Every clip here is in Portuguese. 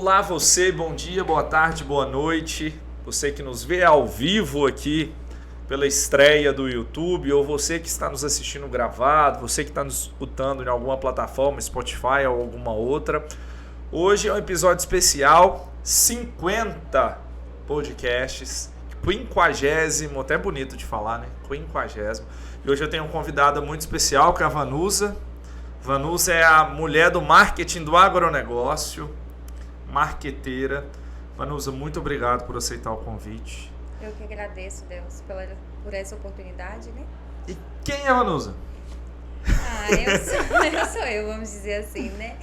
Olá você, bom dia, boa tarde, boa noite. Você que nos vê ao vivo aqui pela estreia do YouTube, ou você que está nos assistindo gravado, você que está nos escutando em alguma plataforma, Spotify ou alguma outra. Hoje é um episódio especial, 50 podcasts, 50º, até bonito de falar, né? 50º. E hoje eu tenho uma convidada muito especial, que é a Vanusa. Vanusa é a mulher do marketing do agronegócio, marqueteira. Vanusa, muito obrigado por aceitar o convite. Eu que agradeço, Deus, por essa oportunidade, né? E quem é a Vanusa? Eu sou eu, vamos dizer assim, né?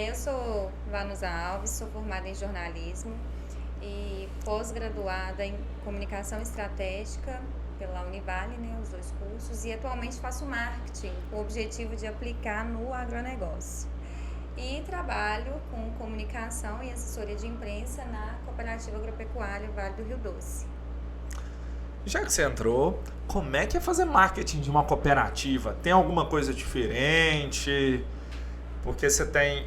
Eu sou Vanusa Alves, sou formada em jornalismo e pós-graduada em comunicação estratégica pela Univale, né, os 2 cursos, e atualmente faço marketing com o objetivo de aplicar no agronegócio. E trabalho com comunicação e assessoria de imprensa na Cooperativa Agropecuária Vale do Rio Doce. Já que você entrou, como é que é fazer marketing de uma cooperativa? Tem alguma coisa diferente? Porque você tem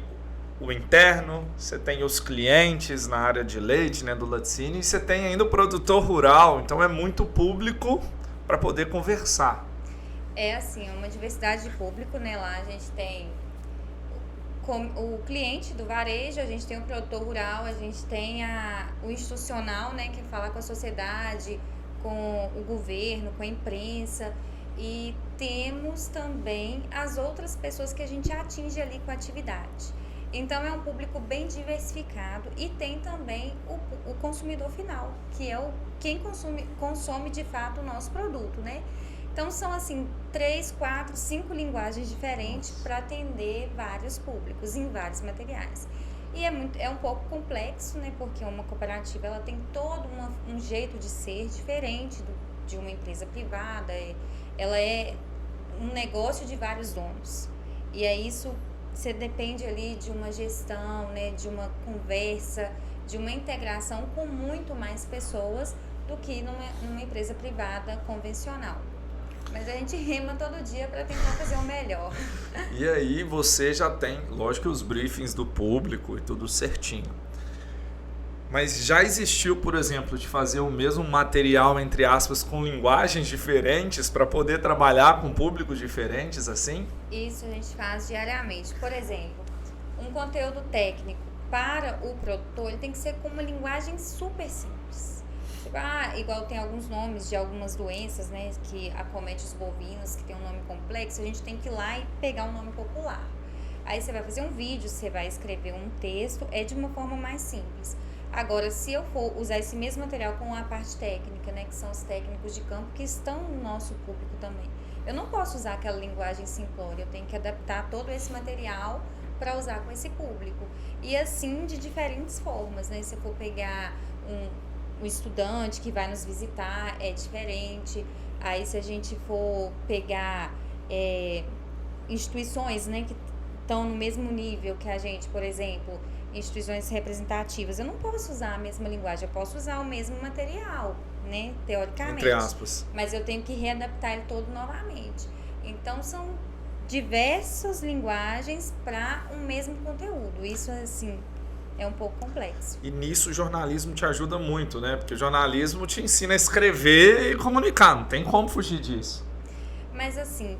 o interno, você tem os clientes na área de leite, né, do laticínio, e você tem ainda o produtor rural, então é muito público para poder conversar. É assim, é uma diversidade de público, né? Lá a gente tem o cliente do varejo, a gente tem o produtor rural, a gente tem o institucional, né, que fala com a sociedade, com o governo, com a imprensa, e temos também as outras pessoas que a gente atinge ali com a atividade. Então é um público bem diversificado e tem também o consumidor final, que é quem consome de fato o nosso produto, né? Então são assim 3, 4, 5 linguagens diferentes para atender vários públicos em vários materiais. E é um pouco complexo, né? Porque uma cooperativa ela tem todo um jeito de ser diferente de uma empresa privada. Ela é um negócio de vários donos. E é isso, você depende ali de uma gestão, né? De uma conversa, de uma integração com muito mais pessoas do que numa empresa privada convencional. Mas a gente rema todo dia para tentar fazer o melhor. E aí você já tem, lógico, os briefings do público e tudo certinho. Mas já existiu, por exemplo, de fazer o mesmo material, entre aspas, com linguagens diferentes para poder trabalhar com públicos diferentes assim? Isso a gente faz diariamente. Por exemplo, um conteúdo técnico para o produtor ele tem que ser com uma linguagem super simples. Igual tem alguns nomes de algumas doenças, né, que acometem os bovinos, que tem um nome complexo, a gente tem que ir lá e pegar um nome popular. Aí você vai fazer um vídeo, você vai escrever um texto, é de uma forma mais simples. Agora, se eu for usar esse mesmo material com a parte técnica, né, que são os técnicos de campo que estão no nosso público também, eu não posso usar aquela linguagem simplória, eu tenho que adaptar todo esse material para usar com esse público. E assim, de diferentes formas, né, se eu for pegar um estudante que vai nos visitar, é diferente. Aí se a gente for pegar instituições, né, que estão no mesmo nível que a gente, por exemplo, instituições representativas, eu não posso usar a mesma linguagem, eu posso usar o mesmo material, né, teoricamente. Entre aspas. Mas eu tenho que readaptar ele todo novamente. Então são diversas linguagens para um mesmo conteúdo. Isso, assim, é um pouco complexo. E nisso o jornalismo te ajuda muito, né? Porque o jornalismo te ensina a escrever e comunicar, não tem como fugir disso. Mas assim,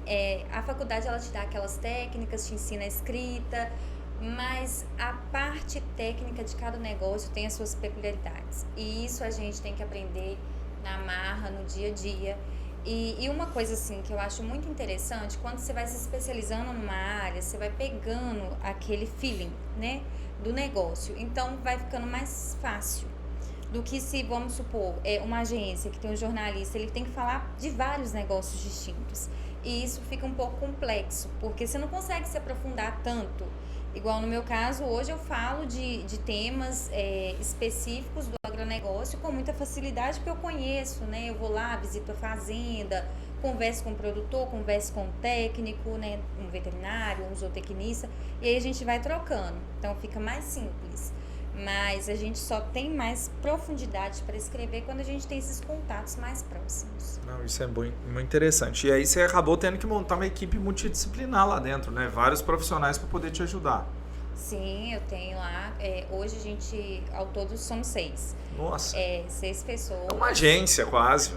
a faculdade ela te dá aquelas técnicas, te ensina a escrita, mas a parte técnica de cada negócio tem as suas peculiaridades. E isso a gente tem que aprender na marra, no dia a dia. E uma coisa assim que eu acho muito interessante, quando você vai se especializando numa área, você vai pegando aquele feeling, né, do negócio. Então vai ficando mais fácil do que se, vamos supor, uma agência que tem um jornalista, ele tem que falar de vários negócios distintos. E isso fica um pouco complexo, porque você não consegue se aprofundar tanto. Igual no meu caso, hoje eu falo de temas específicos do agronegócio com muita facilidade, porque eu conheço, né? Eu vou lá, visito a fazenda, converso com o produtor, converso com o técnico, né? Um veterinário, um zootecnista, e aí a gente vai trocando. Então fica mais simples. Mas a gente só tem mais profundidade para escrever quando a gente tem esses contatos mais próximos. Não, isso é muito interessante. E aí você acabou tendo que montar uma equipe multidisciplinar lá dentro, né? Vários profissionais para poder te ajudar. Sim, eu tenho lá. Hoje a gente, ao todo, somos 6. Nossa. 6 pessoas. É uma agência quase.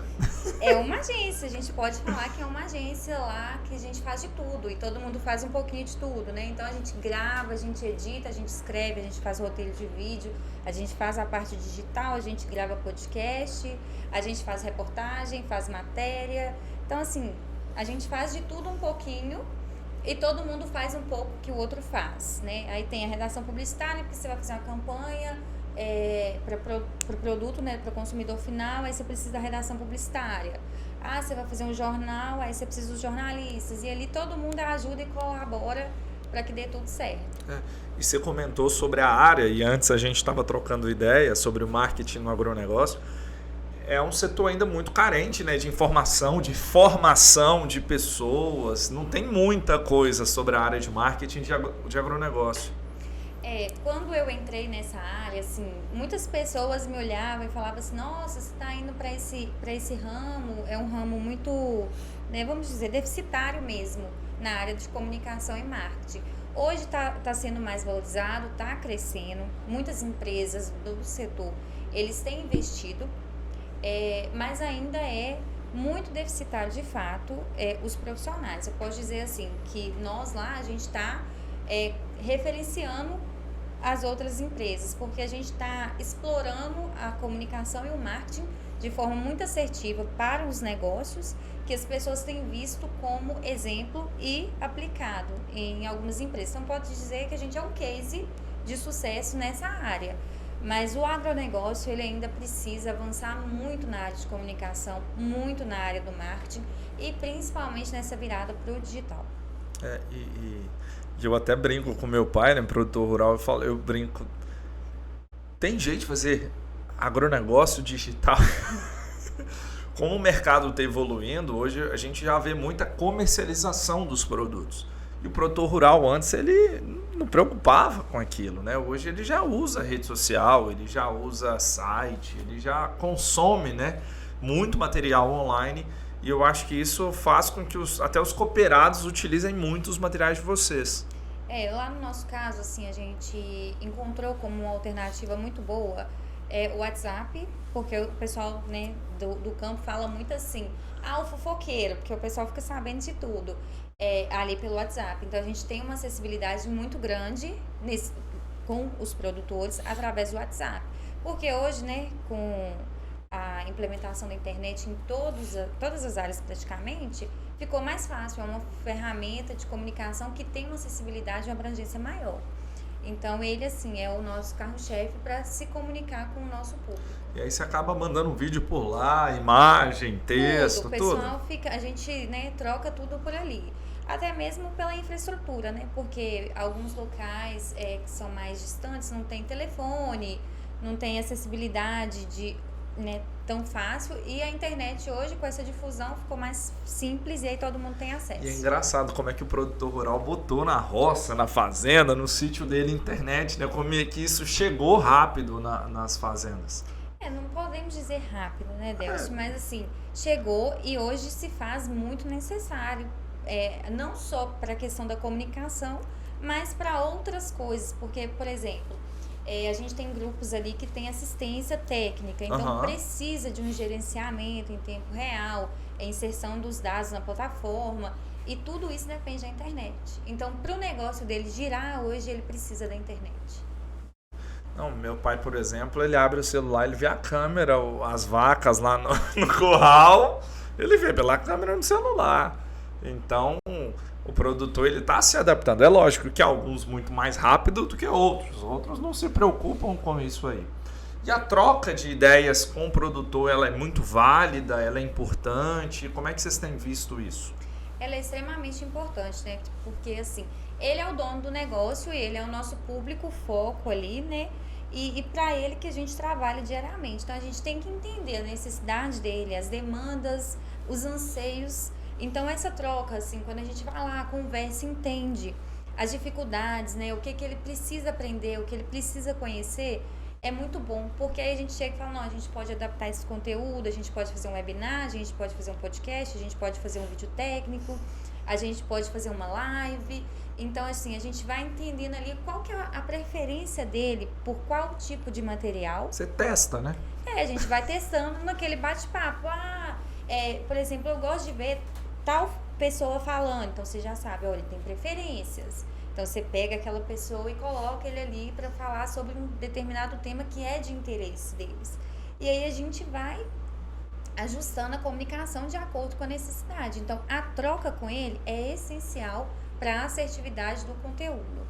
É uma agência, a gente pode falar que é uma agência lá que a gente faz de tudo e todo mundo faz um pouquinho de tudo, né? Então a gente grava, a gente edita, a gente escreve, a gente faz roteiro de vídeo, a gente faz a parte digital, a gente grava podcast, a gente faz reportagem, faz matéria. Então, assim, a gente faz de tudo um pouquinho e todo mundo faz um pouco que o outro faz, né? Aí tem a redação publicitária, porque você vai fazer uma campanha para o produto, né, para o consumidor final, aí você precisa da redação publicitária. Você vai fazer um jornal, aí você precisa dos jornalistas. E ali todo mundo ajuda e colabora para que dê tudo certo. E você comentou sobre a área, e antes a gente estava trocando ideia sobre o marketing no agronegócio. É um setor ainda muito carente, né, de informação, de formação de pessoas. Não tem muita coisa sobre a área de marketing de agronegócio. Quando eu entrei nessa área, assim, muitas pessoas me olhavam e falavam assim, nossa, você está indo para esse ramo, é um ramo muito, né, vamos dizer, deficitário mesmo, na área de comunicação e marketing. Hoje está sendo mais valorizado, está crescendo, muitas empresas do setor, eles têm investido, mas ainda é muito deficitário de fato os profissionais. Eu posso dizer assim, que nós lá, a gente está referenciando as outras empresas, porque a gente está explorando a comunicação e o marketing de forma muito assertiva para os negócios, que as pessoas têm visto como exemplo e aplicado em algumas empresas. Então pode dizer que a gente é um case de sucesso nessa área, mas o agronegócio ele ainda precisa avançar muito na área de comunicação, muito na área do marketing e principalmente nessa virada para o digital. Eu até brinco com meu pai, né, produtor rural, eu brinco, tem jeito de fazer agronegócio digital? Como o mercado está evoluindo, hoje a gente já vê muita comercialização dos produtos. E o produtor rural antes ele não preocupava com aquilo, né? Hoje ele já usa rede social, ele já usa site, ele já consome, né, muito material online. E eu acho que isso faz com que até os cooperados utilizem muito os materiais de vocês. Lá no nosso caso, assim, a gente encontrou como uma alternativa muito boa o WhatsApp, porque o pessoal, né, do campo fala muito assim, o fofoqueiro, porque o pessoal fica sabendo de tudo ali pelo WhatsApp. Então a gente tem uma acessibilidade muito grande com os produtores através do WhatsApp. Porque hoje, né, com a implementação da internet em todas as áreas praticamente, ficou mais fácil, é uma ferramenta de comunicação que tem uma acessibilidade e uma abrangência maior. Então ele assim é o nosso carro-chefe para se comunicar com o nosso público. E aí você acaba mandando um vídeo por lá, imagem, texto, tudo. O pessoal fica, a gente, né, troca tudo por ali. Até mesmo pela infraestrutura, né? Porque alguns locais que são mais distantes não tem telefone, não tem acessibilidade né, tão fácil, e a internet hoje com essa difusão ficou mais simples e aí todo mundo tem acesso. E é engraçado como é que o produtor rural botou na roça, na fazenda, no sítio dele internet, né? Como é que isso chegou rápido nas fazendas. Não podemos dizer rápido, né, Delcio? Mas assim, chegou e hoje se faz muito necessário, não só para a questão da comunicação, mas para outras coisas, porque, por exemplo, a gente tem grupos ali que tem assistência técnica, então precisa de um gerenciamento em tempo real, inserção dos dados na plataforma, e tudo isso depende da internet. Então, para o negócio dele girar hoje, ele precisa da internet. Não, meu pai, por exemplo, ele abre o celular, ele vê a câmera, as vacas lá no curral, ele vê pela câmera no celular. Então, o produtor ele está se adaptando. É lógico que alguns muito mais rápido do que outros não se preocupam com isso aí. E a troca de ideias com o produtor, ela é muito válida, ela é importante. Como é que vocês têm visto isso? Ela é extremamente importante, né? Porque assim, ele é o dono do negócio, ele é o nosso público foco ali, né? E para ele que a gente trabalha diariamente. Então a gente tem que entender a necessidade dele, as demandas, os anseios. Então essa troca, assim, quando a gente vai lá, conversa, entende as dificuldades, né? O que ele precisa aprender, o que ele precisa conhecer, é muito bom, porque aí a gente chega e fala, não, a gente pode adaptar esse conteúdo, a gente pode fazer um webinar, a gente pode fazer um podcast, a gente pode fazer um vídeo técnico, a gente pode fazer uma live. Então, assim, a gente vai entendendo ali qual que é a preferência dele por qual tipo de material. Você testa, né? A gente vai testando naquele bate-papo. Por exemplo, eu gosto de ver tal pessoa falando. Então, você já sabe, olha, ele tem preferências. Então, você pega aquela pessoa e coloca ele ali para falar sobre um determinado tema que é de interesse deles. E aí, a gente vai ajustando a comunicação de acordo com a necessidade. Então, a troca com ele é essencial para a assertividade do conteúdo.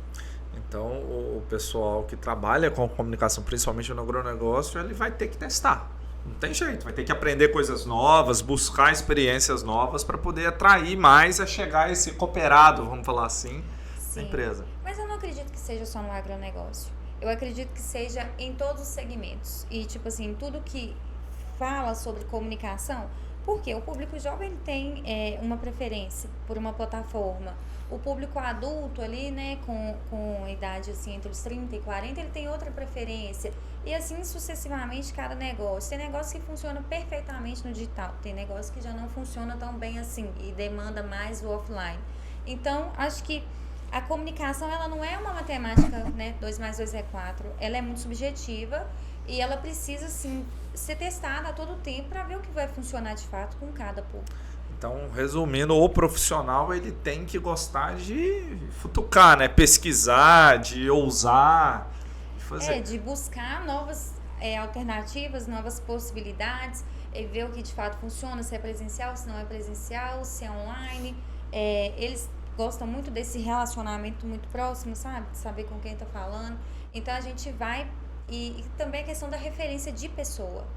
Então, o pessoal que trabalha com comunicação, principalmente no agronegócio, ele vai ter que testar. Não tem jeito, vai ter que aprender coisas novas, buscar experiências novas para poder atrair mais a chegar a esse cooperado, vamos falar assim, da empresa. Mas eu não acredito que seja só no agronegócio. Eu acredito que seja em todos os segmentos. E, tipo assim, tudo que fala sobre comunicação, porque o público jovem tem uma preferência por uma plataforma. O público adulto ali, né, com idade assim, entre os 30 e 40, ele tem outra preferência. E assim sucessivamente cada negócio. Tem negócio que funciona perfeitamente no digital, tem negócio que já não funciona tão bem assim e demanda mais o offline. Então, acho que a comunicação, ela não é uma matemática, né, 2 mais 2 é 4. Ela é muito subjetiva e ela precisa, sim, ser testada a todo tempo para ver o que vai funcionar de fato com cada público. Então, resumindo, o profissional ele tem que gostar de futucar, né? Pesquisar, de ousar, de fazer. De buscar novas alternativas, novas possibilidades, ver o que de fato funciona, se é presencial, se não é presencial, se é online. Eles gostam muito desse relacionamento muito próximo, sabe? De saber com quem está falando. Então, a gente vai... E também a questão da referência de pessoa.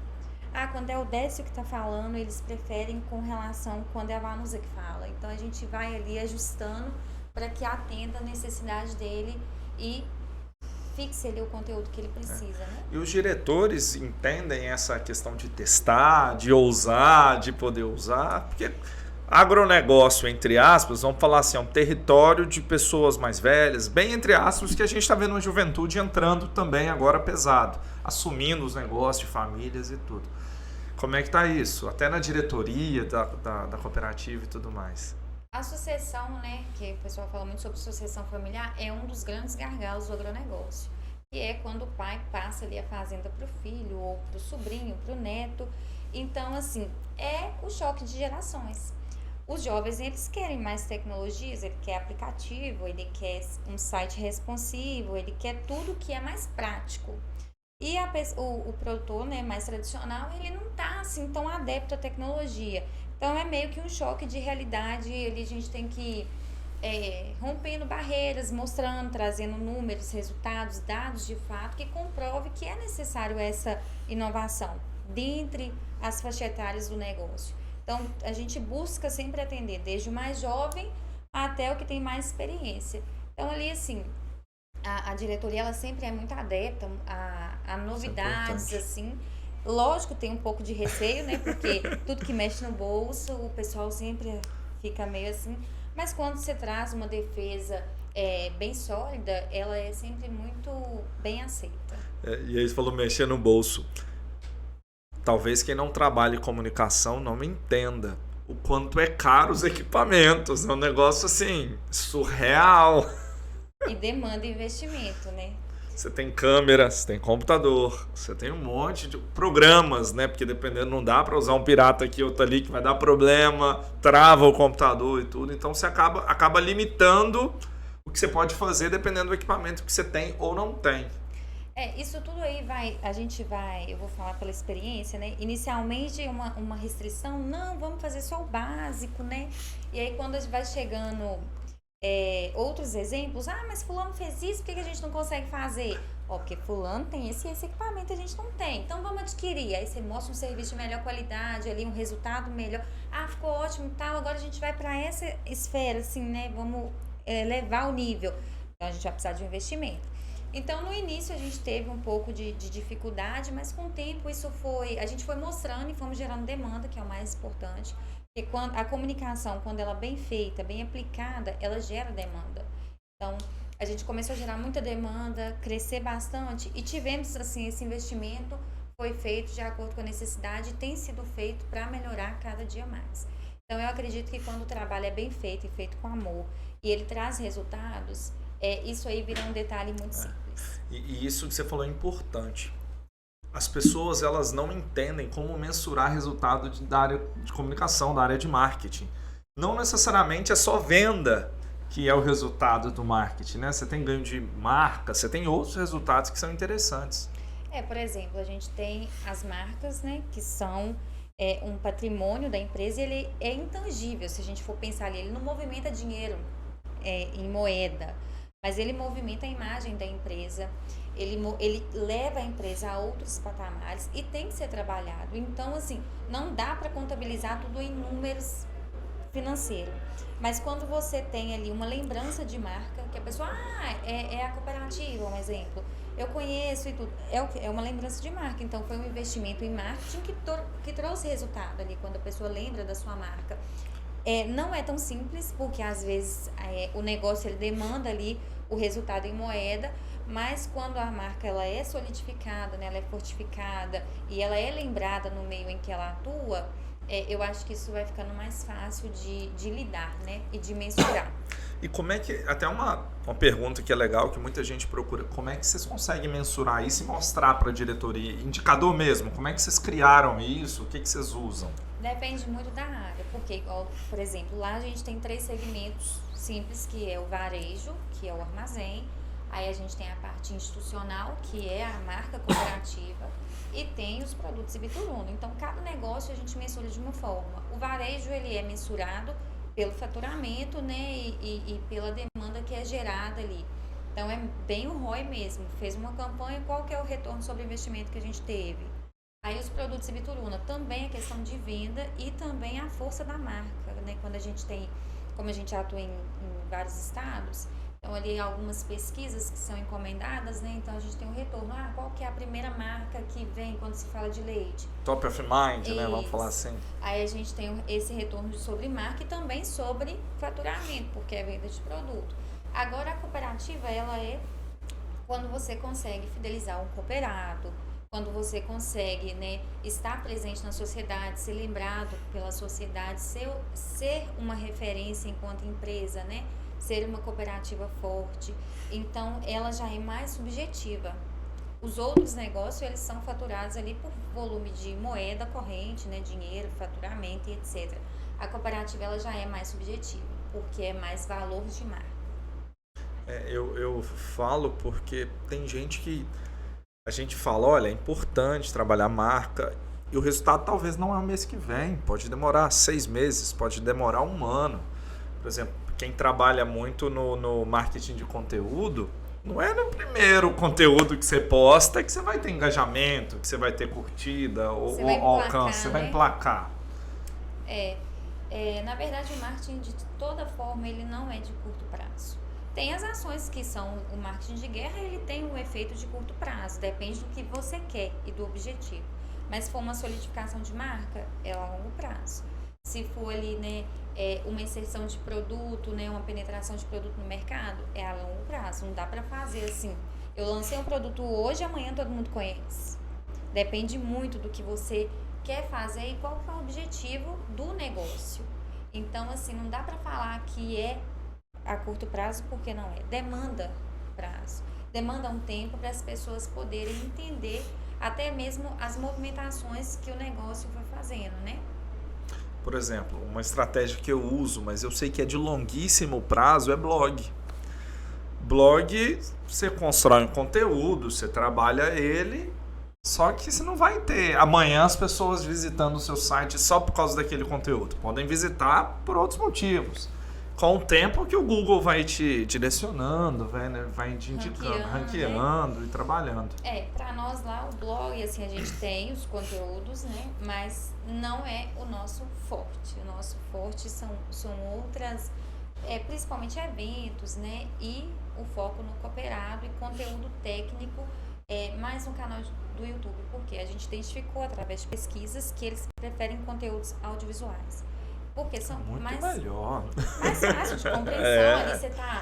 Quando é o Décio que está falando, eles preferem com relação quando é a Vanusa que fala. Então, a gente vai ali ajustando para que atenda a necessidade dele e fixe ali o conteúdo que ele precisa, né? E os diretores entendem essa questão de testar, de ousar, de poder usar, porque agronegócio, entre aspas, vamos falar assim, é um território de pessoas mais velhas, bem entre aspas, que a gente está vendo uma juventude entrando também agora pesado, assumindo os negócios de famílias e tudo. Como é que está isso? Até na diretoria da cooperativa e tudo mais. A sucessão, né, que o pessoal fala muito sobre sucessão familiar, é um dos grandes gargalos do agronegócio. Que é quando o pai passa ali a fazenda para o filho, ou para o sobrinho, para o neto. Então, assim, é o choque de gerações. Os jovens, eles querem mais tecnologias, ele quer aplicativo, ele quer um site responsivo, ele quer tudo que é mais prático. E o produtor, né, mais tradicional, ele não está assim tão adepto à tecnologia. Então, é meio que um choque de realidade, a gente tem que ir rompendo barreiras, mostrando, trazendo números, resultados, dados de fato, que comprove que é necessário essa inovação dentre as faixas etárias do negócio. Então, a gente busca sempre atender desde o mais jovem até o que tem mais experiência. Então, ali, assim, a diretoria, ela sempre é muito adepta a novidades, assim. Lógico, tem um pouco de receio, né? Porque tudo que mexe no bolso, o pessoal sempre fica meio assim. Mas quando você traz uma defesa bem sólida, ela é sempre muito bem aceita. E aí você falou mexer no bolso. Talvez quem não trabalhe em comunicação não me entenda o quanto é caro os equipamentos. É um negócio assim, surreal. E demanda investimento, né? Você tem câmera, você tem computador, você tem um monte de programas, né? Porque dependendo, não dá para usar um pirata aqui, outro ali, que vai dar problema, trava o computador e tudo. Então você acaba limitando o que você pode fazer dependendo do equipamento que você tem ou não tem. Isso tudo aí eu vou falar pela experiência, né? Inicialmente uma restrição, não, vamos fazer só o básico, né? E aí quando a gente vai chegando outros exemplos, mas fulano fez isso, por que a gente não consegue fazer? Porque fulano tem esse equipamento, a gente não tem, então vamos adquirir. Aí você mostra um serviço de melhor qualidade, ali um resultado melhor, ficou ótimo e tal, agora a gente vai para essa esfera, assim, né? Vamos levar o nível. Então a gente vai precisar de um investimento. Então, no início, a gente teve um pouco de dificuldade, mas com o tempo a gente foi mostrando e fomos gerando demanda, que é o mais importante. Porque a comunicação, quando ela é bem feita, bem aplicada, ela gera demanda. Então, a gente começou a gerar muita demanda, crescer bastante e tivemos, assim, esse investimento foi feito de acordo com a necessidade e tem sido feito para melhorar cada dia mais. Então, eu acredito que quando o trabalho é bem feito e feito com amor, e ele traz resultados, isso aí vira um detalhe muito simples. E isso que você falou é importante. As pessoas, elas não entendem como mensurar resultado da área de comunicação, da área de marketing. Não necessariamente é só venda que é o resultado do marketing, né? Você tem ganho de marca, você tem outros resultados que são interessantes. Por exemplo, a gente tem as marcas, né, que são um patrimônio da empresa, e ele é intangível, se a gente for pensar ali, ele não movimenta dinheiro em moeda, mas ele movimenta a imagem da empresa, ele leva a empresa a outros patamares e tem que ser trabalhado. Então, assim, não dá para contabilizar tudo em números financeiros. Mas quando você tem ali uma lembrança de marca, que a pessoa, é a cooperativa, um exemplo, eu conheço e tudo, é uma lembrança de marca. Então, foi um investimento em marketing que trouxe resultado ali, quando a pessoa lembra da sua marca. Não é tão simples, porque às vezes o negócio ele demanda ali o resultado em moeda, mas quando a marca ela é solidificada, né, ela é fortificada e ela é lembrada no meio em que ela atua, eu acho que isso vai ficando mais fácil de lidar, né, e de mensurar. E como é que, até uma pergunta que é legal, que muita gente procura, como é que vocês conseguem mensurar isso e mostrar para a diretoria? Indicador mesmo, como é que vocês criaram isso? O que vocês usam? Depende muito da área, porque, igual, por exemplo, lá a gente tem 3 segmentos simples, que é o varejo, que é o armazém, aí a gente tem a parte institucional, que é a marca cooperativa, e tem os produtos Ibituruno. Então, cada negócio a gente mensura de uma forma. O varejo, ele é mensurado pelo faturamento, né, e pela demanda que é gerada ali. Então, é bem o ROI mesmo. Fez uma campanha, qual que é o retorno sobre o investimento que a gente teve? Aí os produtos Ibituruna também a questão de venda e também a força da marca, né? Quando a gente tem, como a gente atua em vários estados, então ali algumas pesquisas que são encomendadas, né? Então a gente tem um retorno, qual que é a primeira marca que vem quando se fala de leite? Top of mind, né? Vamos falar assim. Aí a gente tem esse retorno sobre marca e também sobre faturamento, porque é venda de produto. Agora a cooperativa, ela é quando você consegue fidelizar um cooperado, quando você consegue, né, estar presente na sociedade, ser lembrado pela sociedade, ser uma referência enquanto empresa, né, ser uma cooperativa forte. Então, ela já é mais subjetiva. Os outros negócios, eles são faturados ali por volume de moeda corrente, né, dinheiro, faturamento e etc. A cooperativa, ela já é mais subjetiva, porque é mais valor de marca. Eu falo porque tem gente que a gente fala, olha, é importante trabalhar marca e o resultado talvez não é o mês que vem, pode demorar 6 meses, pode demorar 1 ano. Por exemplo, quem trabalha muito no marketing de conteúdo, não é no primeiro conteúdo que você posta que você vai ter engajamento, que você vai ter curtida ou alcance, você vai emplacar. Na verdade, o marketing de toda forma, ele não é de curto prazo. Tem as ações que são o marketing de guerra, ele tem um efeito de curto prazo, depende do que você quer e do objetivo. Mas se for uma solidificação de marca, é a longo prazo. Se for ali, né, uma inserção de produto, né, uma penetração de produto no mercado, é a longo prazo. Não dá para fazer assim, eu lancei um produto hoje, amanhã todo mundo conhece. Depende muito do que você quer fazer e qual é o objetivo do negócio. Então, assim, não dá para falar que é a curto prazo, porque não é. Demanda prazo. Demanda um tempo para as pessoas poderem entender até mesmo as movimentações que o negócio vai fazendo, né? Por exemplo, uma estratégia que eu uso, mas eu sei que é de longuíssimo prazo, é blog. Blog, você constrói um conteúdo, você trabalha ele, só que você não vai ter amanhã as pessoas visitando o seu site só por causa daquele conteúdo. Podem visitar por outros motivos. Com o tempo que o Google vai te direcionando, vai te indicando, ranqueando e trabalhando. Para nós lá, o blog, assim, a gente tem os conteúdos, né? Mas não é o nosso forte. O nosso forte são outras, principalmente eventos, né? E o foco no cooperado e conteúdo técnico, mais um canal do YouTube, porque a gente identificou através de pesquisas que eles preferem conteúdos audiovisuais. Porque são muito mais melhor. Mais fácil de compreensão. Ali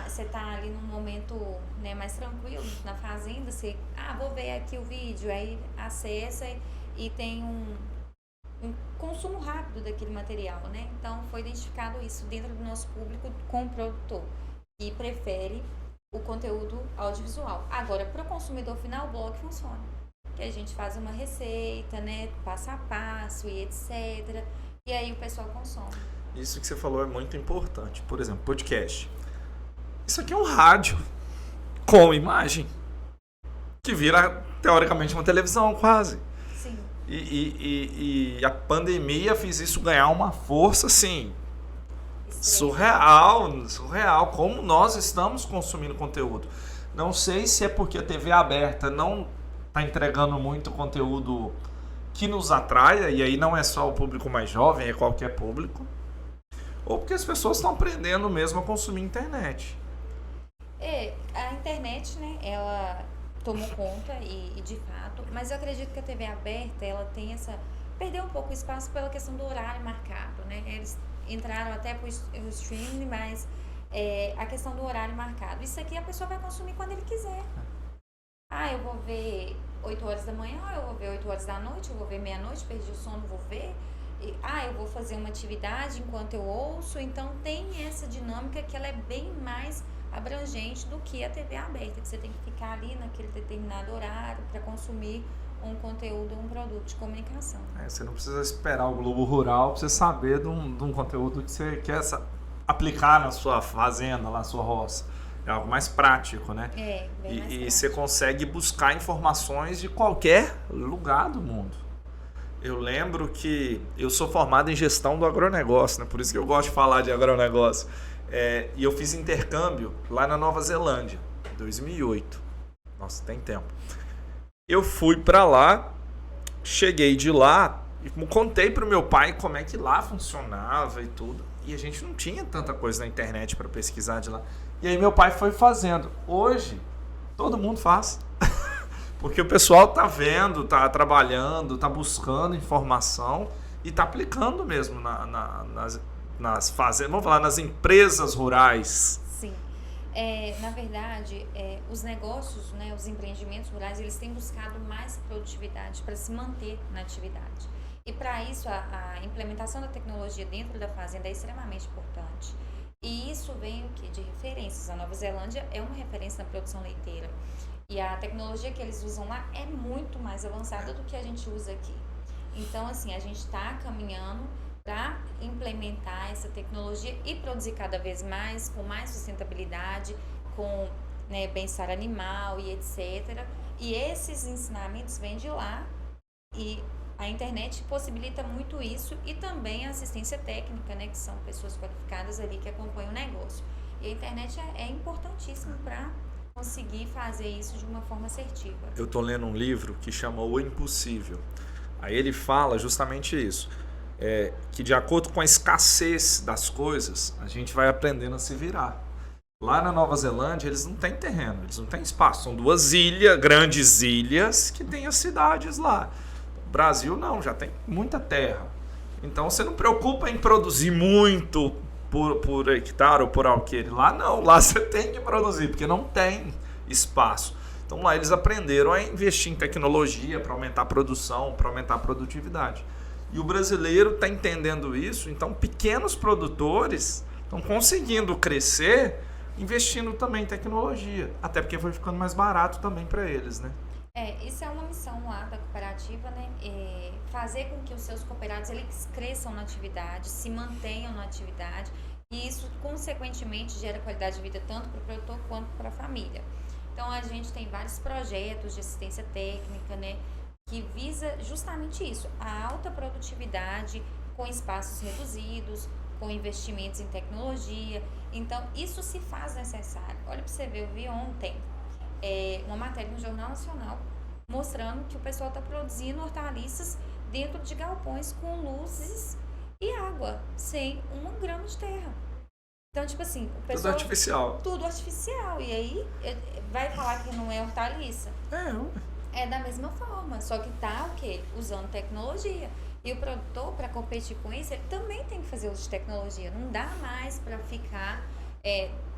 você tá ali num momento, né, mais tranquilo na fazenda, você, vou ver aqui o vídeo, aí acessa e tem um consumo rápido daquele material, né? Então foi identificado isso dentro do nosso público com o produtor, que prefere o conteúdo audiovisual. Agora, para o consumidor final, o blog funciona. Que a gente faz uma receita, né? Passo a passo e etc. E aí o pessoal consome. Isso que você falou é muito importante. Por exemplo, podcast. Isso aqui é um rádio com imagem que vira, teoricamente, uma televisão quase. Sim. E a pandemia fez isso ganhar uma força, assim, Extremo. surreal. Como nós estamos consumindo conteúdo. Não sei se é porque a TV aberta não está entregando muito conteúdo que nos atraia, e aí não é só o público mais jovem, é qualquer público. Ou porque as pessoas estão aprendendo mesmo a consumir internet. A internet, né, ela tomou conta e de fato, mas eu acredito que a TV aberta, ela tem perdeu um pouco o espaço pela questão do horário marcado, né? Eles entraram até pro streaming, mas a questão do horário marcado. Isso aqui a pessoa vai consumir quando ele quiser. Eu vou ver 8 horas da manhã, eu vou ver 8 horas da noite, eu vou ver meia-noite, perdi o sono, vou ver. Eu vou fazer uma atividade enquanto eu ouço. Então tem essa dinâmica que ela é bem mais abrangente do que a TV aberta, que você tem que ficar ali naquele determinado horário para consumir um conteúdo, um produto de comunicação. Você não precisa esperar o Globo Rural para você saber de um conteúdo que você quer aplicar na sua fazenda, na sua roça. É algo mais prático, né? Bem mais prático. Você consegue buscar informações de qualquer lugar do mundo. Eu lembro que eu sou formado em gestão do agronegócio, né? Por isso que eu gosto de falar de agronegócio. E eu fiz intercâmbio lá na Nova Zelândia, em 2008. Nossa, tem tempo. Eu fui para lá, cheguei de lá e contei pro meu pai como é que lá funcionava e tudo. E a gente não tinha tanta coisa na internet para pesquisar de lá. E aí meu pai foi fazendo. Hoje, todo mundo faz. Porque o pessoal tá vendo, tá trabalhando, tá buscando informação e tá aplicando mesmo nas fazendas, vamos falar, nas empresas rurais. Sim. Na verdade, os negócios, né, os empreendimentos rurais, eles têm buscado mais produtividade para se manter na atividade. E para isso, a implementação da tecnologia dentro da fazenda é extremamente importante. E isso vem o quê? De referências. A Nova Zelândia é uma referência na produção leiteira. E a tecnologia que eles usam lá é muito mais avançada do que a gente usa aqui. Então, assim, a gente está caminhando para implementar essa tecnologia e produzir cada vez mais, com mais sustentabilidade, com, né, bem-estar animal e etc. E esses ensinamentos vêm de lá e a internet possibilita muito isso e também a assistência técnica, né, que são pessoas qualificadas ali que acompanham o negócio. E a internet é importantíssima para conseguir fazer isso de uma forma assertiva. Eu estou lendo um livro que chama O Impossível. Aí ele fala justamente isso. Que de acordo com a escassez das coisas, a gente vai aprendendo a se virar. Lá na Nova Zelândia, eles não têm terreno, eles não têm espaço. São 2 ilhas, grandes ilhas, que têm as cidades lá. O Brasil não, já tem muita terra. Então você não preocupa em produzir muito por hectare ou por alqueire. Lá não, lá você tem que produzir, porque não tem espaço. Então lá eles aprenderam a investir em tecnologia para aumentar a produção, para aumentar a produtividade. E o brasileiro está entendendo isso, então pequenos produtores estão conseguindo crescer investindo também em tecnologia, até porque foi ficando mais barato também para eles, né? Isso é uma missão lá da cooperativa, né? Fazer com que os seus cooperados eles cresçam na atividade, se mantenham na atividade e isso consequentemente gera qualidade de vida tanto para o produtor quanto para a família. Então a gente tem vários projetos de assistência técnica, né? Que visa justamente isso, a alta produtividade com espaços reduzidos, com investimentos em tecnologia. Então, isso se faz necessário. Olha para você ver, eu vi ontem uma matéria no Jornal Nacional mostrando que o pessoal está produzindo hortaliças dentro de galpões com luzes e água, sem 1 grama de terra. Então, tipo assim, o pessoal... Tudo artificial. Tudo artificial. E aí, vai falar que não é hortaliça? É da mesma forma, só que tá o quê? Usando tecnologia. E o produtor, para competir com isso, ele também tem que fazer uso de tecnologia. Não dá mais para ficar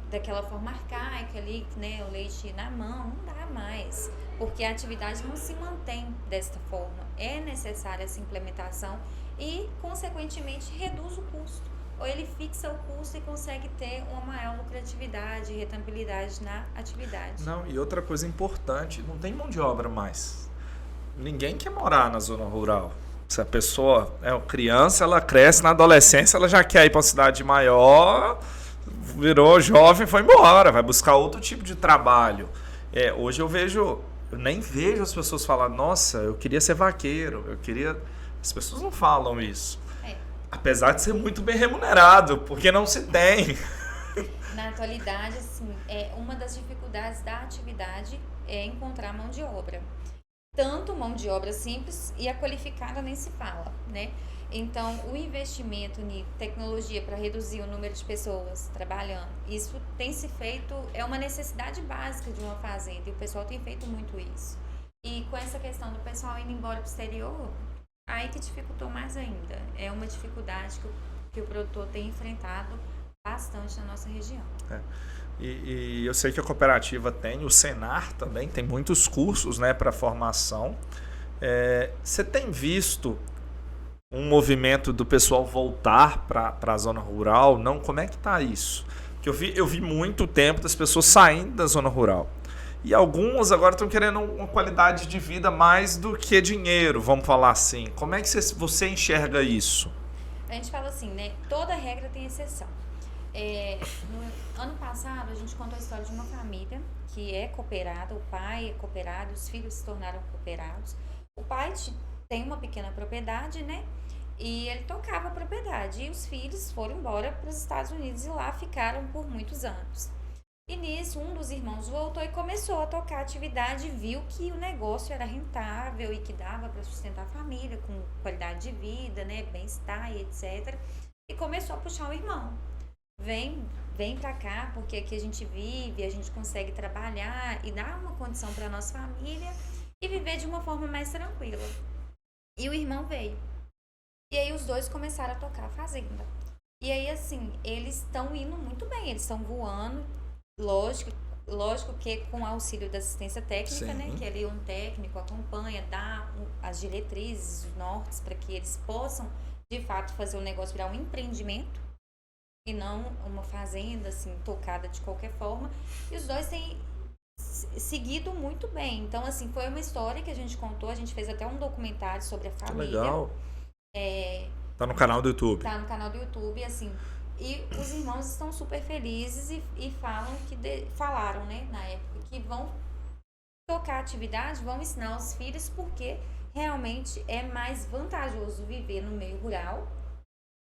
daquela forma arcaica ali, né? O leite na mão, não dá mais. Porque a atividade não se mantém desta forma. É necessária essa implementação e, consequentemente, reduz o custo. Ou ele fixa o custo e consegue ter uma maior lucratividade e rentabilidade na atividade. Não, e outra coisa importante, não tem mão de obra mais. Ninguém quer morar na zona rural. Se a pessoa é uma criança, ela cresce na adolescência, ela já quer ir para uma cidade maior, virou jovem, foi embora, vai buscar outro tipo de trabalho. Hoje eu nem vejo as pessoas falar, nossa, eu queria ser vaqueiro, As pessoas não falam isso. Apesar de ser muito bem remunerado, porque não se tem. Na atualidade, assim, uma das dificuldades da atividade é encontrar mão de obra. Tanto mão de obra simples e a qualificada nem se fala, né? Então, o investimento em tecnologia para reduzir o número de pessoas trabalhando, isso tem se feito, é uma necessidade básica de uma fazenda e o pessoal tem feito muito isso. E com essa questão do pessoal indo embora para o exterior, aí que dificultou mais ainda. É uma dificuldade que o produtor tem enfrentado bastante na nossa região. E eu sei que a cooperativa tem, o Senar também tem muitos cursos, né, para formação. Você tem visto um movimento do pessoal voltar para a zona rural? Não, como é que está isso? Porque eu vi muito tempo das pessoas saindo da zona rural. E alguns agora estão querendo uma qualidade de vida mais do que dinheiro, vamos falar assim. Como é que você enxerga isso? A gente fala assim, né? Toda regra tem exceção. No ano passado, a gente contou a história de uma família que é cooperada, o pai é cooperado, os filhos se tornaram cooperados. O pai tem uma pequena propriedade, né? E ele tocava a propriedade. E os filhos foram embora para os Estados Unidos e lá ficaram por muitos anos. E nisso, um dos irmãos voltou e começou a tocar a atividade, viu que o negócio era rentável e que dava para sustentar a família com qualidade de vida, né, bem-estar e etc. E começou a puxar o irmão. Vem para cá, porque aqui a gente vive, a gente consegue trabalhar e dar uma condição para nossa família e viver de uma forma mais tranquila. E o irmão veio. E aí os dois começaram a tocar a fazenda. E aí, assim, eles estão indo muito bem, eles estão voando. Lógico que com o auxílio da assistência técnica, Sim. né? Que ali um técnico acompanha, dá as diretrizes, os nortes, para que eles possam, de fato, fazer o negócio virar um empreendimento e não uma fazenda, assim, tocada de qualquer forma. E os dois têm seguido muito bem. Então, assim, foi uma história que a gente contou, a gente fez até um documentário sobre a família. Que legal. Tá no canal do YouTube. Tá no canal do YouTube, assim... E os irmãos estão super felizes e falaram, né, na época, que vão tocar a atividade, vão ensinar os filhos, porque realmente é mais vantajoso viver no meio rural,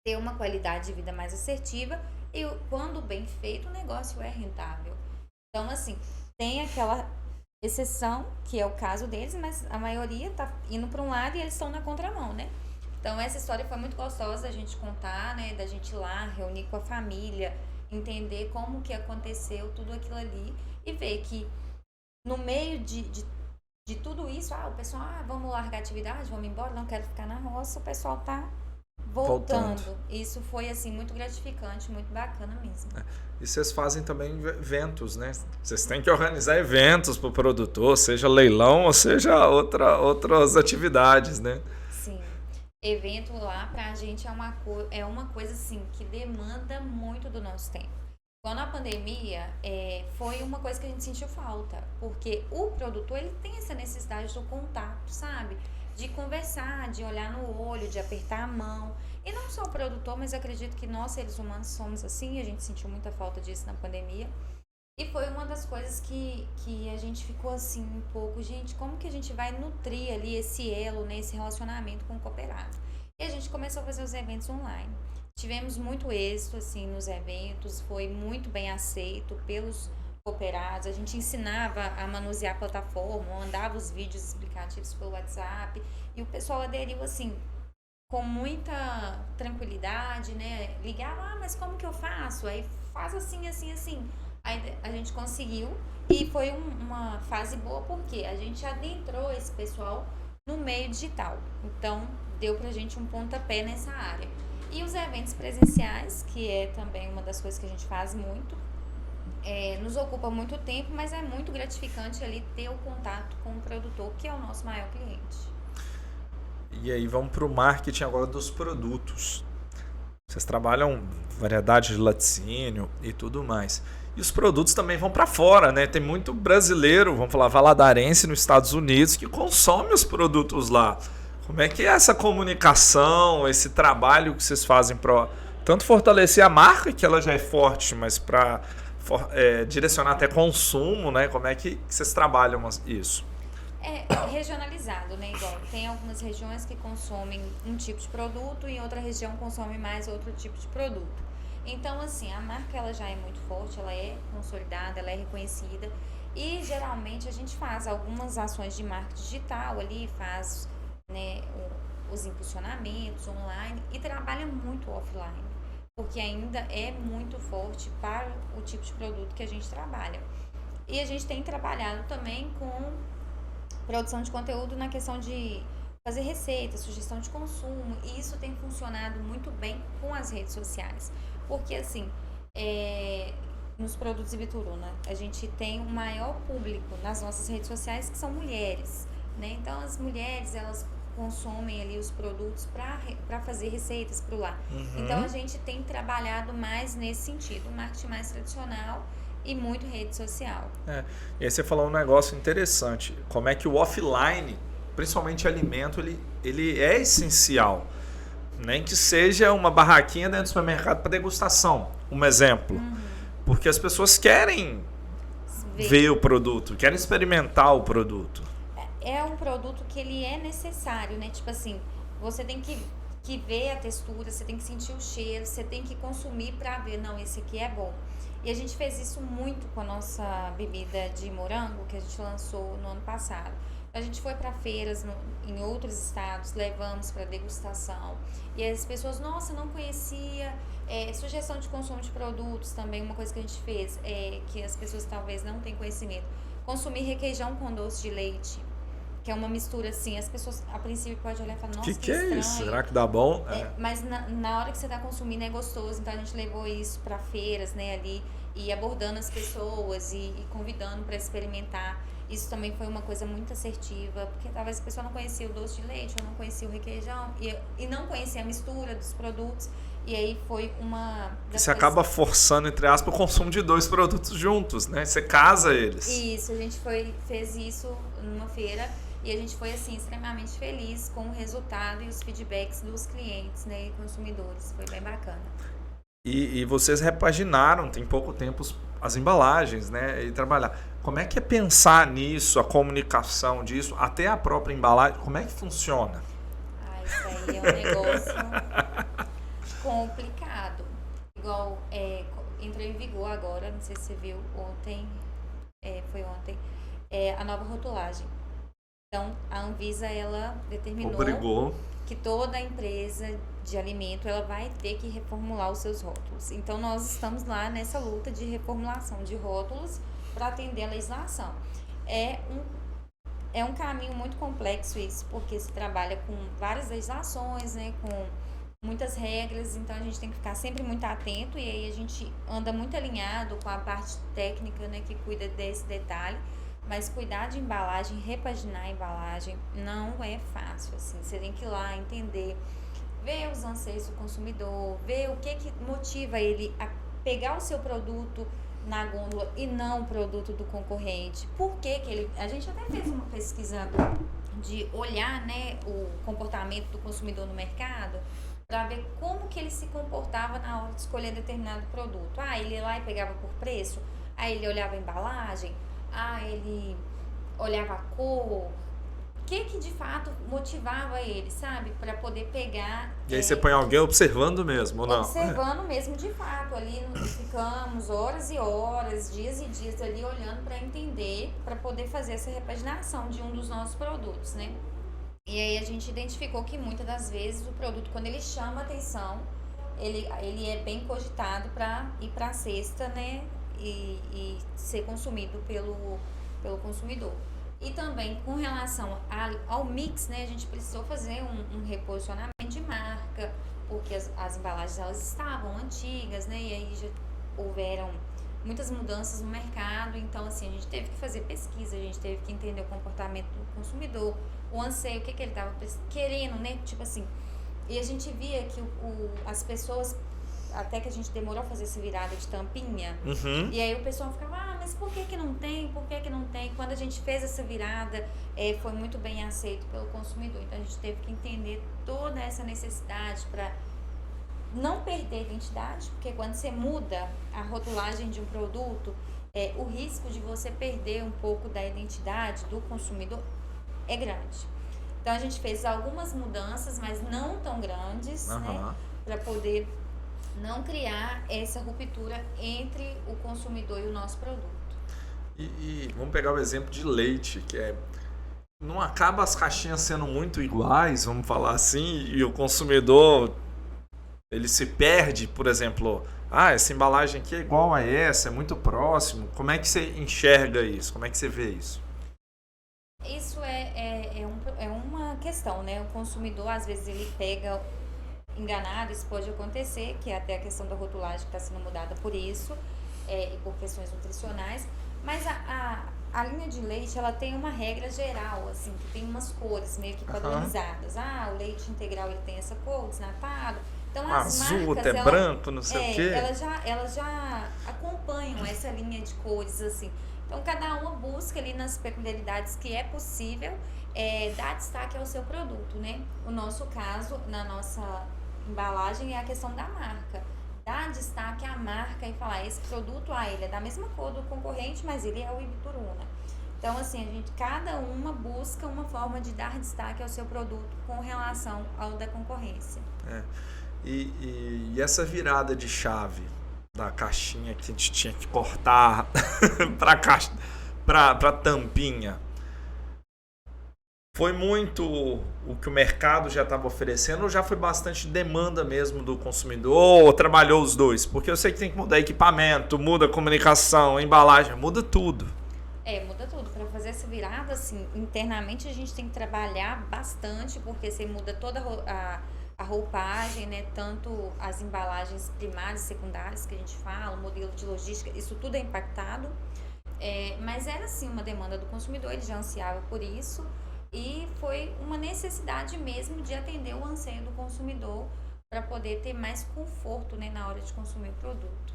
ter uma qualidade de vida mais assertiva e quando bem feito o negócio é rentável. Então, assim, tem aquela exceção, que é o caso deles, mas a maioria tá indo para um lado e eles estão na contramão, né? Então, essa história foi muito gostosa da gente contar, né? Da gente ir lá, reunir com a família, entender como que aconteceu tudo aquilo ali e ver que no meio de tudo isso, o pessoal, vamos largar a atividade, vamos embora, não quero ficar na roça, o pessoal tá voltando. Isso foi, assim, muito gratificante, muito bacana mesmo. E vocês fazem também eventos, né? Vocês têm que organizar eventos para o produtor, seja leilão ou seja outras atividades, né? Sim. Evento lá pra gente é uma coisa assim que demanda muito do nosso tempo. Quando a pandemia foi uma coisa que a gente sentiu falta, porque o produtor ele tem essa necessidade do contato, sabe? De conversar, de olhar no olho, de apertar a mão. E não só o produtor, mas eu acredito que nós seres humanos somos assim, a gente sentiu muita falta disso na pandemia. E foi uma das coisas que a gente ficou assim um pouco, gente, como que a gente vai nutrir ali esse elo, né, esse relacionamento com o cooperado? E a gente começou a fazer os eventos online. Tivemos muito êxito assim nos eventos, foi muito bem aceito pelos cooperados. A gente ensinava a manusear a plataforma, mandava os vídeos explicativos pelo WhatsApp e o pessoal aderiu assim com muita tranquilidade, né? Ligava, mas como que eu faço? Aí faz assim, assim, assim. Aí a gente conseguiu e foi uma fase boa porque a gente adentrou esse pessoal no meio digital. Então, deu pra gente um pontapé nessa área. E os eventos presenciais, que é também uma das coisas que a gente faz muito, nos ocupa muito tempo, mas é muito gratificante ali ter o contato com o produtor, que é o nosso maior cliente. E aí vamos para o marketing agora dos produtos. Vocês trabalham variedade de laticínio e tudo mais. E os produtos também vão para fora, né? Tem muito brasileiro, vamos falar valadarense nos Estados Unidos, que consome os produtos lá. Como é que é essa comunicação, esse trabalho que vocês fazem para tanto fortalecer a marca, que ela já é forte, mas para direcionar até consumo, né? Como é que vocês trabalham isso? É regionalizado, né? Igual tem algumas regiões que consomem um tipo de produto e outra região consome mais outro tipo de produto. Então, assim, a marca ela já é muito forte, ela é consolidada, ela é reconhecida e geralmente a gente faz algumas ações de marketing digital ali, faz, né, os impulsionamentos online e trabalha muito offline, porque ainda é muito forte para o tipo de produto que a gente trabalha. E a gente tem trabalhado também com produção de conteúdo na questão de fazer receitas, sugestão de consumo, e isso tem funcionado muito bem com as redes sociais. Porque, assim, nos produtos Ibituruna, a gente tem um maior público nas nossas redes sociais que são mulheres, né? Então, as mulheres, elas consomem ali os produtos para fazer receitas para o lar. Então, a gente tem trabalhado mais nesse sentido, um marketing mais tradicional e muito rede social. E aí você falou um negócio interessante. Como é que o offline, principalmente alimento, ele é essencial. Nem que seja uma barraquinha dentro do supermercado para degustação. Um exemplo. Porque as pessoas querem ver o produto, querem experimentar o produto. É um produto que ele é necessário, né? Tipo assim, você tem que ver a textura, você tem que sentir o cheiro, você tem que consumir para ver, não, esse aqui é bom. E a gente fez isso muito com a nossa bebida de morango, que a gente lançou no ano passado. A gente foi para feiras em outros estados, levamos para degustação. E as pessoas, nossa, não conhecia. Sugestão de consumo de produtos também, uma coisa que a gente fez, que as pessoas talvez não tenham conhecimento. Consumir requeijão com doce de leite, que é uma mistura assim, as pessoas a princípio podem olhar e falar, nossa, que é estranho. isso? Será que dá bom? Mas na hora que você está consumindo é gostoso, então a gente levou isso para feiras, né, ali, e abordando as pessoas e convidando para experimentar. Isso também foi uma coisa muito assertiva, porque talvez a pessoa não conhecia o doce de leite, ou não conhecia o requeijão, e não conhecia a mistura dos produtos, e aí foi uma... Você acaba forçando, entre aspas, o consumo de dois produtos juntos, né? Você casa eles. Isso, a gente fez isso numa feira, e a gente foi, assim, extremamente feliz com o resultado e os feedbacks dos clientes, né, e consumidores. Foi bem bacana. E vocês repaginaram, tem pouco tempo, as embalagens, né? E trabalhar. Como é que é pensar nisso, a comunicação disso, até a própria embalagem? Como é que funciona? Isso aí é um negócio complicado. Igual, entrou em vigor agora, não sei se você viu ontem, foi ontem, a nova rotulagem. Então, a Anvisa, ela determinou... Obrigou. Que toda empresa de alimento ela vai ter que reformular os seus rótulos. Então, nós estamos lá nessa luta de reformulação de rótulos para atender a legislação. É um caminho muito complexo isso, porque se trabalha com várias legislações, né, com muitas regras, então a gente tem que ficar sempre muito atento, e aí a gente anda muito alinhado com a parte técnica, né, que cuida desse detalhe. Mas cuidar de embalagem, repaginar a embalagem não é fácil, assim. Você tem que ir lá entender, ver os anseios do consumidor, ver o que motiva ele a pegar o seu produto na gôndola e não o produto do concorrente. Por que ele... A gente até fez uma pesquisa de olhar, né, o comportamento do consumidor no mercado para ver como que ele se comportava na hora de escolher determinado produto. Ele ia lá e pegava por preço, ele olhava a embalagem, ele olhava a cor, o que de fato motivava ele, sabe? Para poder pegar... E aí você põe alguém observando mesmo, ou não? Observando mesmo de fato, ali ficamos horas e horas, dias e dias ali olhando para entender, para poder fazer essa repaginação de um dos nossos produtos, né? E aí a gente identificou que muitas das vezes o produto, quando ele chama atenção, ele é bem cogitado para ir para a cesta, né? E ser consumido pelo consumidor. E também com relação ao mix, né, a gente precisou fazer um reposicionamento de marca, porque as embalagens elas estavam antigas, né, e aí já houveram muitas mudanças no mercado, então assim, a gente teve que fazer pesquisa, a gente teve que entender o comportamento do consumidor, o anseio, o que ele estava querendo, né? Tipo assim, e a gente via que as pessoas, até que a gente demorou a fazer essa virada de tampinha, e aí o pessoal ficava, mas por que não tem? Por que não tem? Quando a gente fez essa virada, foi muito bem aceito pelo consumidor, então a gente teve que entender toda essa necessidade para não perder a identidade, porque quando você muda a rotulagem de um produto, o risco de você perder um pouco da identidade do consumidor é grande. Então a gente fez algumas mudanças, mas não tão grandes, né, para poder não criar essa ruptura entre o consumidor e o nosso produto. E vamos pegar o exemplo de leite, que não acaba as caixinhas sendo muito iguais, vamos falar assim, e o consumidor ele se perde, por exemplo, essa embalagem aqui é igual a essa, é muito próximo. Como é que você enxerga isso? Como é que você vê isso? Isso é uma questão, né? O consumidor, às vezes, ele pega enganado, isso pode acontecer, que é até a questão da rotulagem que está sendo mudada por isso, e por questões nutricionais, mas a linha de leite, ela tem uma regra geral, assim, que tem umas cores meio que padronizadas. O leite integral, ele tem essa cor, desnatado. Então, as azul, marcas, até branco, não sei o quê. Elas já acompanham essa linha de cores, assim. Então, cada uma busca ali nas peculiaridades que é possível dar destaque ao seu produto, né? O nosso caso, na nossa embalagem, é a questão da marca. Dar destaque à marca e falar, esse produto, ele é da mesma cor do concorrente, mas ele é o Ibituruna. Então, assim, cada uma busca uma forma de dar destaque ao seu produto com relação ao da concorrência. E essa virada de chave da caixinha que a gente tinha que cortar para tampinha, foi muito o que o mercado já estava oferecendo ou já foi bastante demanda mesmo do consumidor ou trabalhou os dois? Porque eu sei que tem que mudar equipamento, muda a comunicação, a embalagem, muda tudo. Muda tudo. Para fazer essa virada, assim, internamente a gente tem que trabalhar bastante, porque você muda toda a roupagem, né? Tanto as embalagens primárias e secundárias que a gente fala, o modelo de logística, isso tudo é impactado. Mas era sim uma demanda do consumidor, ele já ansiava por isso e foi uma necessidade mesmo de atender o anseio do consumidor para poder ter mais conforto, né, na hora de consumir o produto.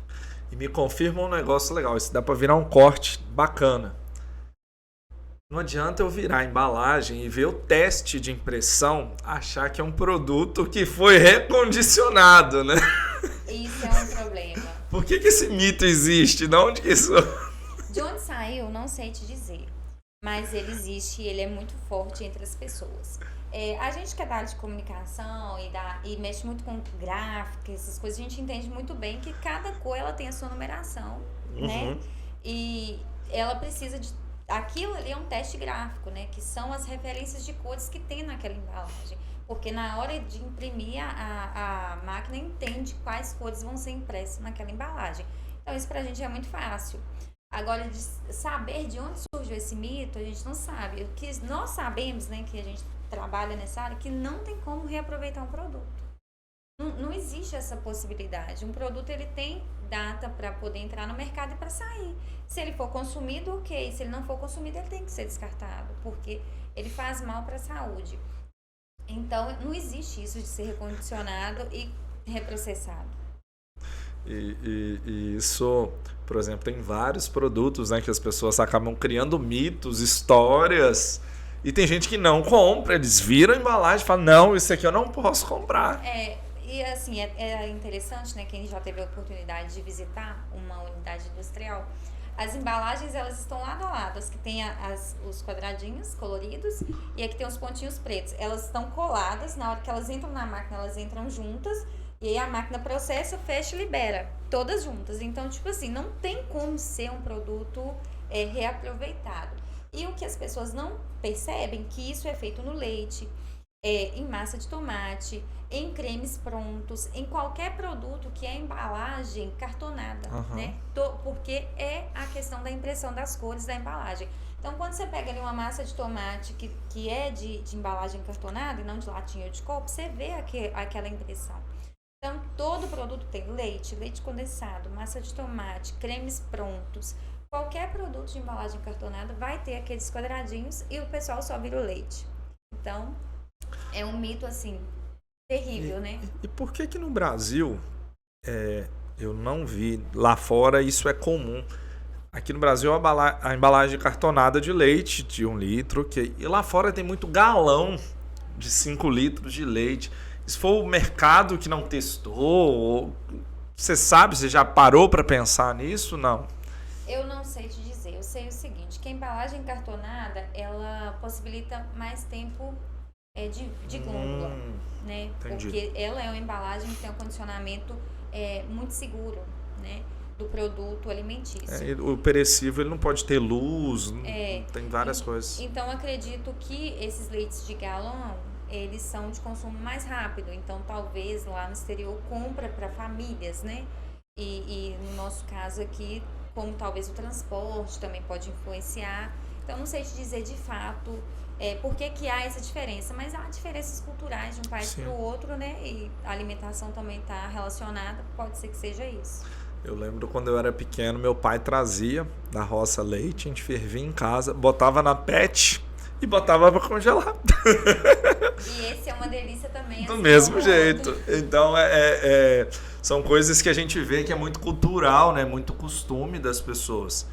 E me confirma um negócio legal, isso dá para virar um corte bacana. Não adianta eu virar a embalagem e ver o teste de impressão, achar que é um produto que foi recondicionado, né? Isso é um problema. Por que esse mito existe? De onde que isso... De onde saiu, não sei te dizer. Mas ele existe e ele é muito forte entre as pessoas. A gente que é da área de comunicação e mexe muito com gráfica, essas coisas, a gente entende muito bem que cada cor ela tem a sua numeração, né? E ela precisa de... Aquilo ali é um teste gráfico, né? Que são as referências de cores que tem naquela embalagem. Porque na hora de imprimir, a máquina entende quais cores vão ser impressas naquela embalagem. Então isso pra gente é muito fácil. Agora, de saber de onde surgiu esse mito, a gente não sabe. O que nós sabemos, né, que a gente trabalha nessa área, que não tem como reaproveitar um produto. Não existe essa possibilidade. Um produto, ele tem data para poder entrar no mercado e para sair. Se ele for consumido, ok. Se ele não for consumido, ele tem que ser descartado, porque ele faz mal para a saúde. Então, não existe isso de ser recondicionado e reprocessado. E isso, por exemplo, tem vários produtos, né, que as pessoas acabam criando mitos, histórias, e tem gente que não compra, eles viram a embalagem e falam, não, isso aqui eu não posso comprar. E assim, é interessante, né, quem já teve a oportunidade de visitar uma unidade industrial, as embalagens, elas estão lado a lado, as que tem os quadradinhos coloridos e a que tem os pontinhos pretos, elas estão coladas, na hora que elas entram na máquina, elas entram juntas, e aí a máquina processa, fecha e libera, todas juntas. Então, tipo assim, não tem como ser um produto reaproveitado. E o que as pessoas não percebem, que isso é feito no leite, em massa de tomate, em cremes prontos, em qualquer produto que é embalagem cartonada, né? Porque é a questão da impressão das cores da embalagem. Então, quando você pega ali uma massa de tomate que é de embalagem cartonada e não de latinha ou de copo, você vê aquela impressão. Então, todo produto tem leite, leite condensado, massa de tomate, cremes prontos. Qualquer produto de embalagem cartonada vai ter aqueles quadradinhos e o pessoal só vira o leite. Então, é um mito, assim, terrível, né? E por que no Brasil, eu não vi, lá fora isso é comum. Aqui no Brasil a embalagem cartonada de leite de 1 litro, e lá fora tem muito galão de 5 litros de leite. Se for o mercado que não testou, você sabe, você já parou para pensar nisso? Não. Eu não sei te dizer. Eu sei o seguinte, que a embalagem cartonada, ela possibilita mais tempo de gôndola, né? Entendi. Porque ela é uma embalagem que tem um condicionamento muito seguro, né? Do produto alimentício. O perecível ele não pode ter luz, tem várias coisas. Então, acredito que esses leites de galão, eles são de consumo mais rápido. Então, talvez lá no exterior compra para famílias, né? E no nosso caso aqui, como talvez o transporte também pode influenciar. Então, não sei te dizer de fato por que há essa diferença, mas há diferenças culturais de um país para o outro, né? E a alimentação também está relacionada, pode ser que seja isso. Eu lembro quando eu era pequeno, meu pai trazia da roça leite, a gente fervia em casa, botava na PET e botava para congelar. E esse é uma delícia também. Do mesmo jeito. Então, são coisas que a gente vê que é muito cultural, né? Muito costume das pessoas.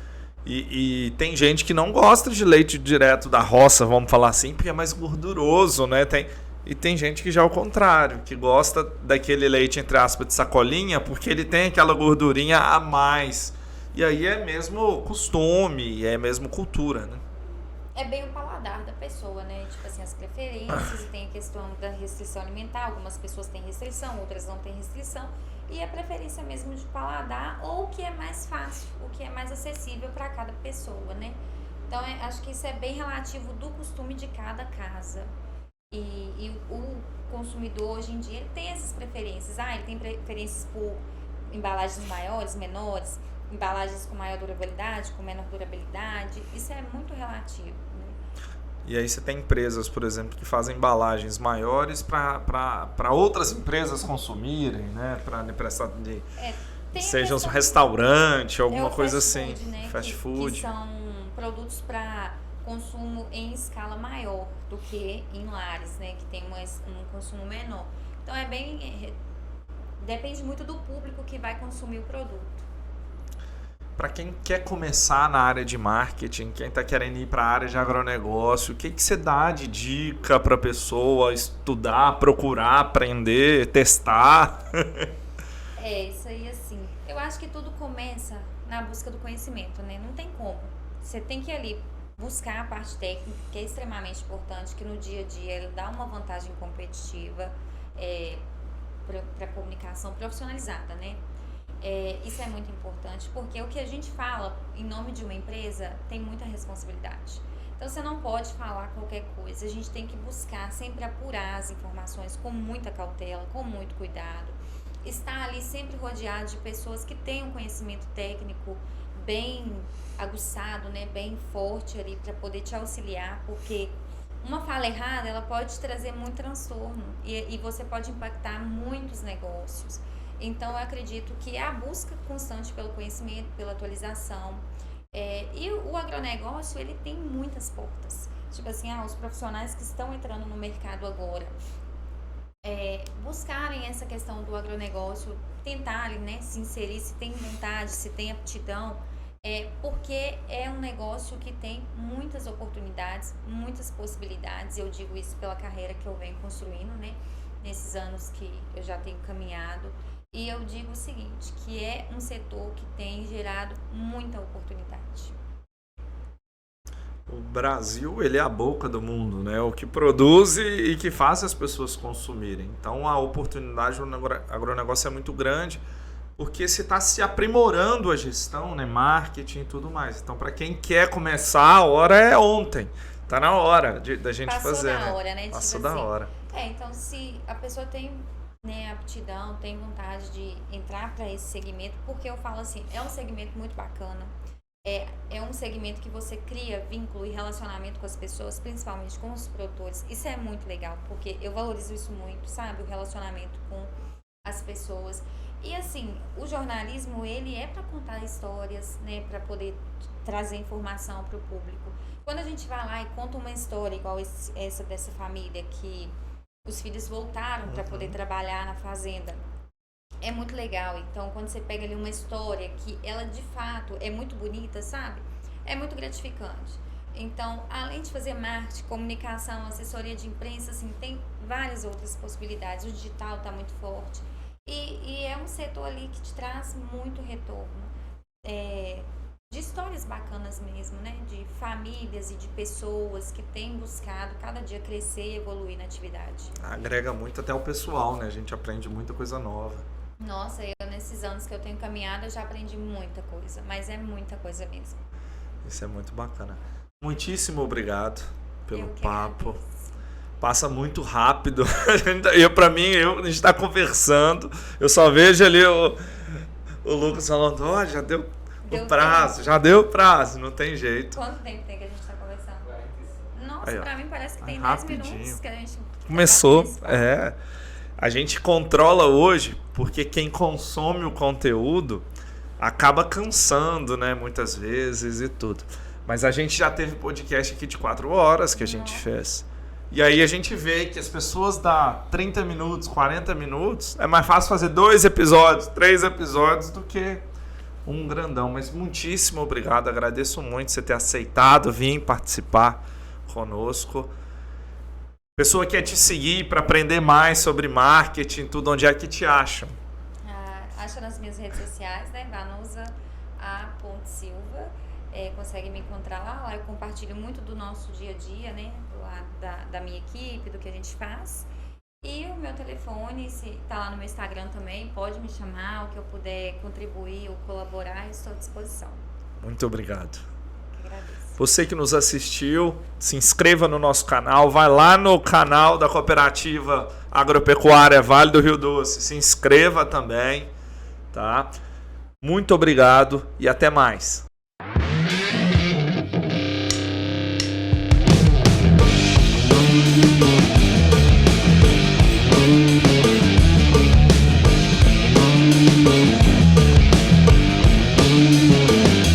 E tem gente que não gosta de leite direto da roça, vamos falar assim, porque é mais gorduroso, né? E tem gente que já é o contrário, que gosta daquele leite, entre aspas, de sacolinha, porque ele tem aquela gordurinha a mais. E aí é mesmo costume, é mesmo cultura, né? É bem o paladar da pessoa, né? Tipo assim, as preferências, e tem a questão da restrição alimentar. Algumas pessoas têm restrição, outras não têm restrição. E a preferência mesmo de paladar, ou o que é mais fácil, o que é mais acessível para cada pessoa, né? Então, acho que isso é bem relativo do costume de cada casa. E o consumidor hoje em dia ele tem essas preferências. Ele tem preferências por embalagens maiores, menores, embalagens com maior durabilidade, com menor durabilidade. Isso é muito relativo, né? E aí você tem empresas, por exemplo, que fazem embalagens maiores para outras empresas consumirem, né? Para prestar seja um restaurante, alguma coisa assim. Food, né? Fast food. Que são produtos para consumo em escala maior do que em lares, né, que tem um consumo menor. Então depende muito do público que vai consumir o produto. Para quem quer começar na área de marketing, quem está querendo ir para a área de agronegócio, o que você dá de dica para a pessoa estudar, procurar, aprender, testar? Isso aí, assim, eu acho que tudo começa na busca do conhecimento, né? Não tem como. Você tem que ir ali buscar a parte técnica, que é extremamente importante, que no dia a dia ele dá uma vantagem competitiva para a comunicação profissionalizada, né? Isso é muito importante, porque o que a gente fala em nome de uma empresa tem muita responsabilidade. Então, você não pode falar qualquer coisa, a gente tem que buscar sempre apurar as informações com muita cautela, com muito cuidado. Estar ali sempre rodeado de pessoas que têm um conhecimento técnico bem aguçado, né, bem forte ali para poder te auxiliar, porque uma fala errada, ela pode te trazer muito transtorno e você pode impactar muitos negócios. Então, eu acredito que é a busca constante pelo conhecimento, pela atualização. E o agronegócio, ele tem muitas portas. Tipo assim, os profissionais que estão entrando no mercado agora, buscarem essa questão do agronegócio, tentarem, né, se inserir, se tem vontade, se tem aptidão, porque é um negócio que tem muitas oportunidades, muitas possibilidades. Eu digo isso pela carreira que eu venho construindo, né, nesses anos que eu já tenho caminhado. E eu digo o seguinte, que é um setor que tem gerado muita oportunidade. O Brasil, ele é a boca do mundo, né? O que produz e que faz as pessoas consumirem. Então, a oportunidade no agronegócio é muito grande, porque você está se aprimorando a gestão, né? Marketing e tudo mais. Então, para quem quer começar, a hora é ontem. Tá na hora da gente fazer. Passou da hora, né? Passou da hora. Então, se a pessoa tem, né, aptidão, tem vontade de entrar para esse segmento, porque eu falo assim, é um segmento muito bacana. É um segmento que você cria vínculo e relacionamento com as pessoas, principalmente com os produtores. Isso é muito legal, porque eu valorizo isso muito, sabe? O relacionamento com as pessoas. E assim, o jornalismo, ele é para contar histórias, né, para poder trazer informação para o público. Quando a gente vai lá e conta uma história igual essa dessa família, que os filhos voltaram para poder trabalhar na fazenda, é muito legal. Então, quando você pega ali uma história que ela de fato é muito bonita, sabe? É muito gratificante. Então, além de fazer marketing, comunicação, assessoria de imprensa, assim, tem várias outras possibilidades. O digital está muito forte. E é um setor ali que te traz muito retorno. De histórias bacanas mesmo, né? De famílias e de pessoas que têm buscado cada dia crescer e evoluir na atividade. Agrega muito até o pessoal, né? A gente aprende muita coisa nova. Nossa, nesses anos que eu tenho caminhado, eu já aprendi muita coisa, mas é muita coisa mesmo. Isso é muito bacana. Muitíssimo obrigado pelo papo. Agradeço. Passa muito rápido. Pra mim, a gente tá conversando, eu só vejo ali o Lucas falando, ó, já deu o prazo, tempo. Já deu o prazo, não tem jeito. Quanto tempo tem que a gente tá conversando? 45. Nossa, aí, pra mim parece que tem 10 rapidinho. minutos que a gente... Começou, A gente controla hoje, porque quem consome o conteúdo acaba cansando, né, muitas vezes e tudo. Mas a gente já teve podcast aqui de 4 horas que a gente fez. E aí a gente vê que as pessoas dá 30 minutos, 40 minutos, é mais fácil fazer 2 episódios, 3 episódios do que um grandão. Mas muitíssimo obrigado, agradeço muito você ter aceitado vir participar conosco. Pessoa que quer te seguir para aprender mais sobre marketing, tudo, onde é que te acham? Acha nas minhas redes sociais, né? vanusa.silva. Consegue me encontrar lá eu compartilho muito do nosso dia a dia, né, da minha equipe, do que a gente faz. E o meu telefone, se tá lá no meu Instagram também, pode me chamar, o que eu puder contribuir ou colaborar, eu estou à disposição. Muito obrigado. Eu agradeço. Você que nos assistiu, se inscreva no nosso canal, vai lá no canal da Cooperativa Agropecuária Vale do Rio Doce, se inscreva também, tá? Muito obrigado e até mais.